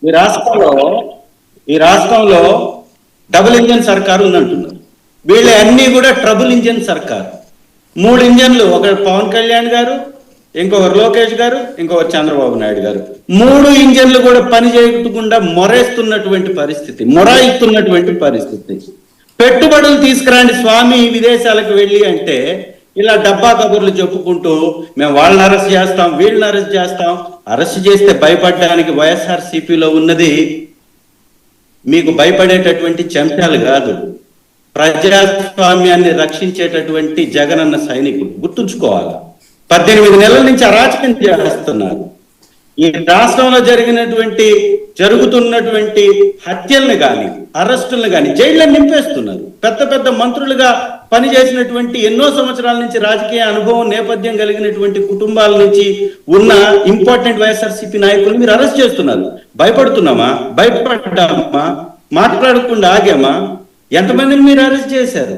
ఈ రాష్ట్రంలో ఈ రాష్ట్రంలో డబుల్ ఇంజన్ సర్కారు ఉందంటున్నారు. వీళ్ళ అన్ని కూడా ట్రబుల్ ఇంజన్ సర్కార్. 3 ఇంజన్లు, ఒకరు పవన్ కళ్యాణ్ గారు, ఇంకొకరు లోకేష్ గారు, ఇంకొకరు చంద్రబాబు నాయుడు గారు. 3 ఇంజన్లు కూడా పని చేయకుండా మొరేస్తున్నటువంటి పరిస్థితి, మొరాయిస్తున్నటువంటి పరిస్థితి. పెట్టుబడులు తీసుకురండి స్వామి విదేశాలకు వెళ్ళి అంటే ఇలా డబ్బా కబుర్లు చెప్పుకుంటూ మేము వాళ్ళని అరెస్ట్ చేస్తాం, వీళ్ళని అరెస్ట్ చేస్తాం. అరెస్ట్ చేస్తే భయపడడానికి వైఎస్ఆర్సీపీలో ఉన్నది మీకు భయపడేటటువంటి చెంచాలు కాదు, ప్రజాస్వామ్యాన్ని రక్షించేటటువంటి జగనన్న సైనికులు. గుర్తుంచుకోవాలి. 18 నెలల నుంచి అరాచకం చేస్తున్నారు. ఈ రాష్ట్రంలో జరుగుతున్నటువంటి హత్యల్ని కానీ, అరెస్టులను కానీ జైళ్ళని నింపేస్తున్నారు. పెద్ద పెద్ద మంత్రులుగా పనిచేసినటువంటి, ఎన్నో సంవత్సరాల నుంచి రాజకీయ అనుభవం నేపథ్యం కలిగినటువంటి కుటుంబాల నుంచి ఉన్న ఇంపార్టెంట్ వైఎస్ఆర్సీపీ నాయకులు మీరు అరెస్ట్ చేస్తున్నారు. భయపడుతున్నామా? భయపడ్డామా? మాట్లాడకుండా ఆగామా? ఎంతమందిని మీరు అరెస్ట్ చేశారు?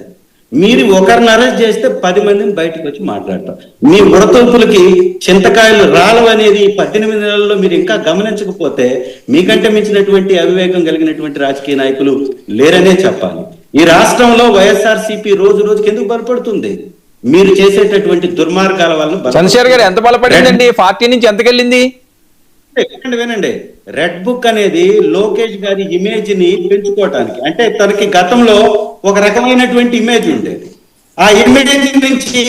మీరు ఒకరిని అరెస్ట్ చేస్తే 10 మందిని బయటకు వచ్చి మాట్లాడతారు. మీ ఉడతూపులకి చింతకాయలు రాలవనేది 18 నెలల్లో మీరు ఇంకా గమనించకపోతే మీకంటే మించినటువంటి అవివేకం కలిగినటువంటి రాజకీయ నాయకులు లేరనే చెప్పాలి. ఈ రాష్ట్రంలో వైఎస్ఆర్సీపీ రోజు రోజుకి ఎందుకు బలపడుతుంది? మీరు చేసేటటువంటి దుర్మార్గాల వల్ల. చంద్రశేఖర్ గారు ఎంత బలపడిందండి? పార్టీ నుంచి ఎంతకెళ్ళింది? వినండి, రెడ్ బుక్ అనేది లోకేష్ గారి ఇమేజ్ ని పెంచుకోవటానికి. అంటే తనకి గతంలో ఒక రకమైనటువంటి ఇమేజ్ ఉండేది. ఆ ఇమేజ్ నుంచి